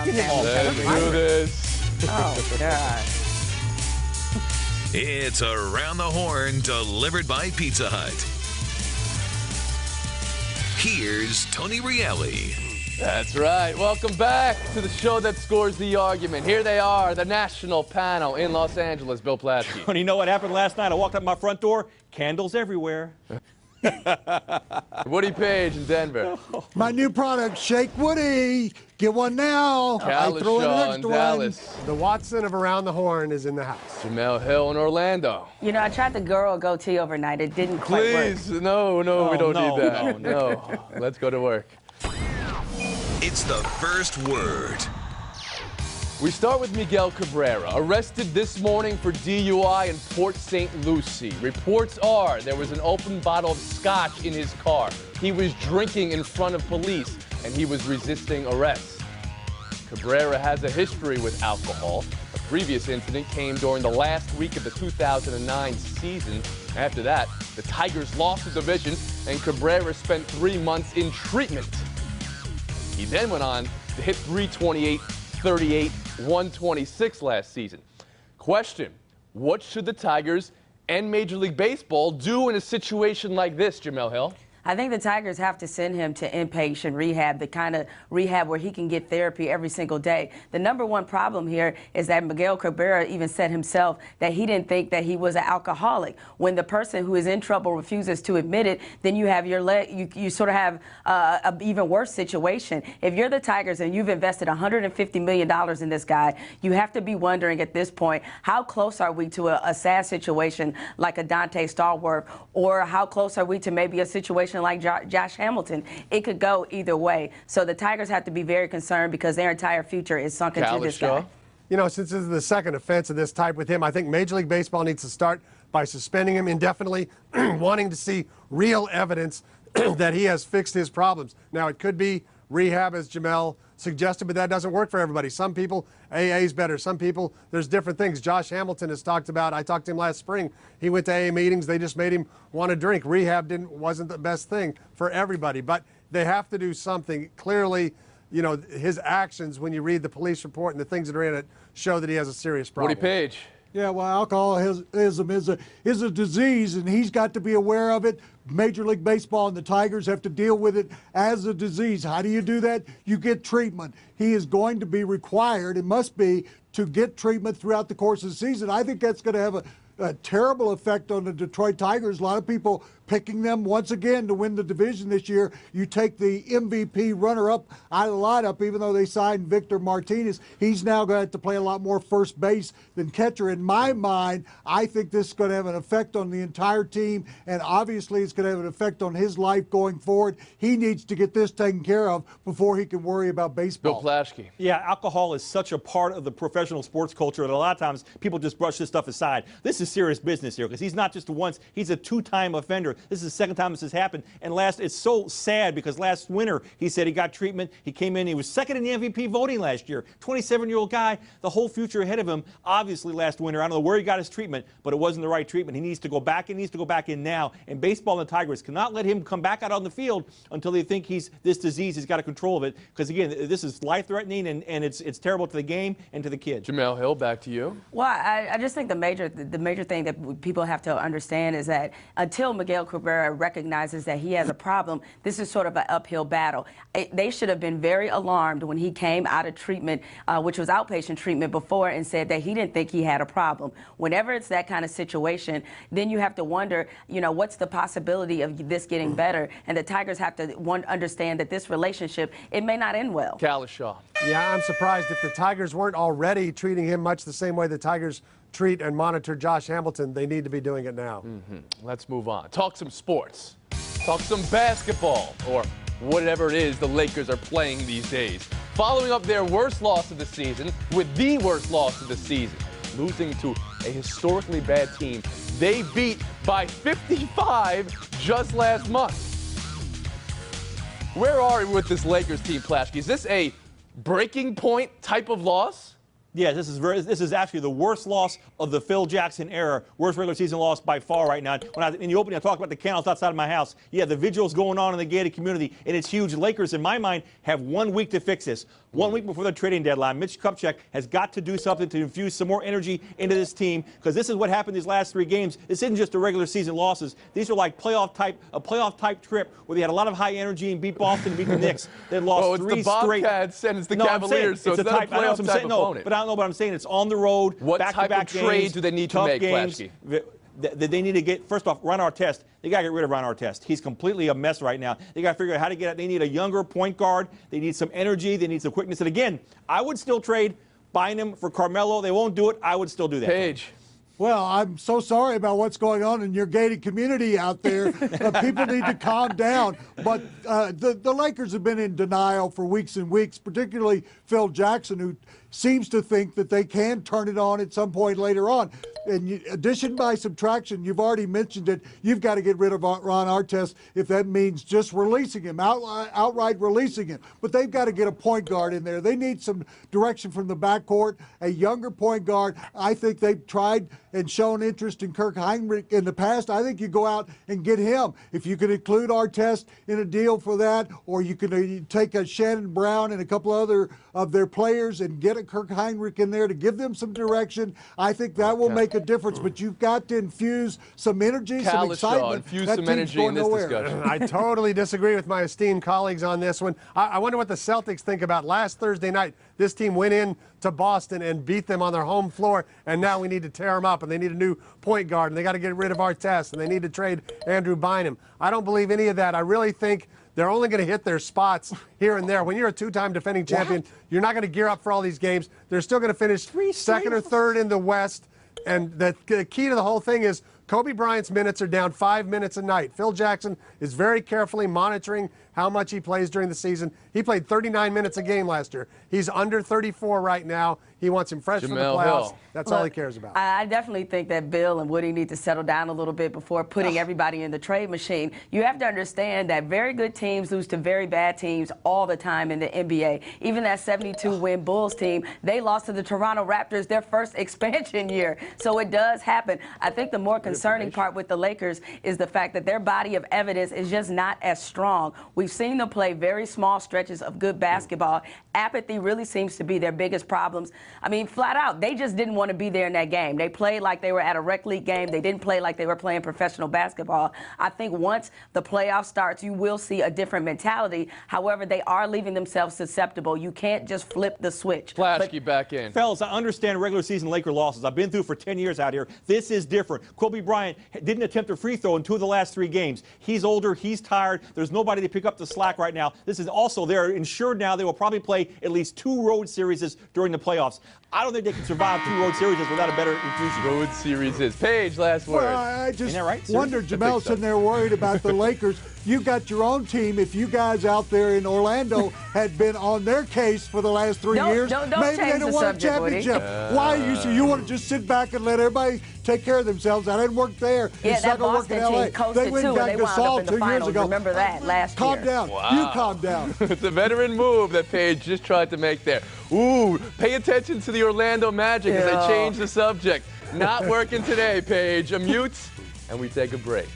on camera. Let's do this. Oh, God. It's Around the Horn, delivered by Pizza Hut. Here's Tony Reale. That's right. Welcome back to the show that scores the argument. Here they are, the national panel in Los Angeles. Bill Plaschke. And you know what happened last night? I walked up my front door, candles everywhere. Woody Page in Denver. My new product, Shake Woody. Get one now. I throw in an Shaw in extra Dallas. The Watson of Around the Horn is in the house. Jamel Hill in Orlando. You know, I tried the girl goatee overnight. It didn't quite work. Please, no, we don't need that. No. Let's go to work. It's the first word. We start with Miguel Cabrera, arrested this morning for DUI in Port St. Lucie. Reports are there was an open bottle of scotch in his car. He was drinking in front of police, and he was resisting arrest. Cabrera has a history with alcohol. A previous incident came during the last week of the 2009 season. After that, the Tigers lost the division, and Cabrera spent 3 months in treatment. He then went on to hit .328, 38, 126 last season. Question, what should the Tigers and Major League Baseball do in a situation like this, Jamel Hill? I think the Tigers have to send him to inpatient rehab, the kind of rehab where he can get therapy every single day. The number one problem here is that Miguel Cabrera even said himself that he didn't think that he was an alcoholic. When the person who is in trouble refuses to admit it, then you have you sort of have an even worse situation. If you're the Tigers and you've invested $150 million in this guy, you have to be wondering at this point, how close are we to a sad situation like a Dante Stallworth, or how close are we to maybe a situation like Josh Hamilton? It could go either way. So the Tigers have to be very concerned because their entire future is sunk into this guy. You know, since this is the second offense of this type with him, I think Major League Baseball needs to start by suspending him indefinitely, wanting to see real evidence that he has fixed his problems. Now, it could be rehab, as Jamel suggested, but that doesn't work for everybody. Some people, AA is better. Some people, there's different things. Josh Hamilton has talked about, I talked to him last spring. He went to AA meetings. They just made him want to drink. Rehab wasn't the best thing for everybody, but they have to do something. Clearly, you know, his actions, when you read the police report and the things that are in it, show that he has a serious problem. Woody Page. Yeah, well, alcoholism is a disease, and he's got to be aware of it. Major League Baseball and the Tigers have to deal with it as a disease. How do you do that? You get treatment. He is going to be required, it must be, to get treatment throughout the course of the season. I think that's going to have a terrible effect on the Detroit Tigers. A lot of people picking them once again to win the division this year. You take the MVP runner-up out of the lineup, even though they signed Victor Martinez. He's now going to have to play a lot more first base than catcher. In my mind, I think this is going to have an effect on the entire team, and obviously it's going to have an effect on his life going forward. He needs to get this taken care of before he can worry about baseball. Bill Plaschke. Yeah, alcohol is such a part of the professional sports culture that a lot of times people just brush this stuff aside. This is serious business here because he's not just once, he's a two-time offender. This is the second time this has happened. And it's so sad because last winter he said he got treatment. He came in, he was second in the MVP voting last year. 27-year-old guy, the whole future ahead of him. Obviously last winter, I don't know where he got his treatment, but it wasn't the right treatment. He needs to go back and needs to go back in now. And baseball and the Tigers cannot let him come back out on the field until they think this disease has got a control of it. Because again, this is life-threatening and it's terrible to the game and to the kids. Jamel Hill, back to you. Well, I just think the major thing that people have to understand is that until Miguel Cabrera recognizes that he has a problem, this is sort of an uphill battle. They should have been very alarmed when he came out of treatment, which was outpatient treatment before, and said that he didn't think he had a problem. Whenever it's that kind of situation, then you have to wonder, you know, what's the possibility of this getting better? And the Tigers have to understand that this relationship, it may not end well. Shaw. Yeah, I'm surprised if the Tigers weren't already treating him much the same way the Tigers treat and monitor Josh Hamilton. They need to be doing it now. Let's move on. Talk some sports. Talk some basketball, or whatever it is the Lakers are playing these days. Following up their worst loss of the season with the worst loss of the season, losing to a historically bad team they beat by 55 just last month. Where are we with this Lakers team, Plaschke? Is this a breaking point type of loss? Yeah, this is actually the worst loss of the Phil Jackson era. Worst regular season loss by far right now. In the opening, I talked about the candles outside of my house. Yeah, the vigils going on in the gated community, and it's huge. Lakers, in my mind, have 1 week to fix this. 1 week before the trading deadline. Mitch Kupchak has got to do something to infuse some more energy into this team, because this is what happened these last 3 games. This isn't just the regular season losses. These are like a playoff type trip where they had a lot of high energy and beat Boston, beat the Knicks, then lost 3 it's the straight. Bobcats and it's the No, Cavaliers, so it's not a playoff type opponent. But I don't know what I'm saying. It's on the road. What back-to-back type of trade games, do they need to tough make, games. Plaschke? They need to get, first off, Ron Artest. They got to get rid of Ron Artest. He's completely a mess right now. They got to figure out how to get it. They need a younger point guard. They need some energy. They need some quickness. And again, I would still trade Bynum for Carmelo. They won't do it. I would still do that. Paige. Well, I'm so sorry about what's going on in your gated community out there. People need to calm down. But the Lakers have been in denial for weeks and weeks, particularly Phil Jackson, who seems to think that they can turn it on at some point later on. And addition by subtraction, you've already mentioned it. You've got to get rid of Ron Artest if that means just releasing him, outright releasing him. But they've got to get a point guard in there. They need some direction from the backcourt, a younger point guard. I think they've tried and shown interest in Kirk Heinrich in the past. I think you go out and get him. If you could include Artest in a deal for that, or you can take a Shannon Brown and a couple other of their players and get a Kirk Heinrich in there to give them some direction, I think that will make a difference. But you've got to infuse some energy, some excitement. Infuse that some team's energy going in this nowhere. discussion. I totally disagree with my esteemed colleagues on this one. I wonder what the Celtics think about last Thursday night. This team went in to Boston and beat them on their home floor, and now we need to tear them up, and they need a new point guard, and they got to get rid of Artest, and they need to trade Andrew Bynum. I don't believe any of that. I really think they're only going to hit their spots here and there. When you're a 2-time defending champion, you're not going to gear up for all these games. They're still going to finish second or third in the West. And the key to the whole thing is Kobe Bryant's minutes are down 5 minutes a night. Phil Jackson is very carefully monitoring how much he plays during the season. He played 39 minutes a game last year. He's under 34 right now. He wants him fresh for the playoffs. That's all he cares about. I definitely think that Bill and Woody need to settle down a little bit before putting everybody in the trade machine. You have to understand that very good teams lose to very bad teams all the time in the NBA. Even that 72-win Bulls team, they lost to the Toronto Raptors their first expansion year. So it does happen. I think the more concerning part with the Lakers is the fact that their body of evidence is just not as strong. We've seen them play very small stretches of good basketball. Apathy really seems to be their biggest problems. I mean, flat out, they just didn't want to be there in that game. They played like they were at a rec league game. They didn't play like they were playing professional basketball. I think once the playoff starts, you will see a different mentality. However, they are leaving themselves susceptible. You can't just flip the switch. Plaschke back in. Fellas, I understand regular season Laker losses. I've been through for 10 years out here. This is different. Kobe Bryant didn't attempt a free throw in 2 of the last 3 games. He's older. He's tired. There's nobody to pick up the slack right now. This is also, they're insured now. They will probably play at least 2 road series during the playoffs. I don't think they can survive 2 road series without a better infusion. Road series is. Paige, last word. Well, I just Isn't that right? wonder, Jamel's sitting there worried about the Lakers. You got your own team. If you guys out there in Orlando had been on their case for the last 3 years, maybe they'd have won a championship. Why you want to just sit back and let everybody take care of themselves? That didn't work there. Yeah, it's that not going to work in Boston LA. team coasted They went too, and got and they wound up Gasol in the 2 years finals. ago. Remember that last Calm year. down. Wow. You calm down. It's a veteran move that Paige just tried to make there. Ooh, pay attention to the Orlando Magic as they change the subject. Not working today, Paige. A mute, and we take a break.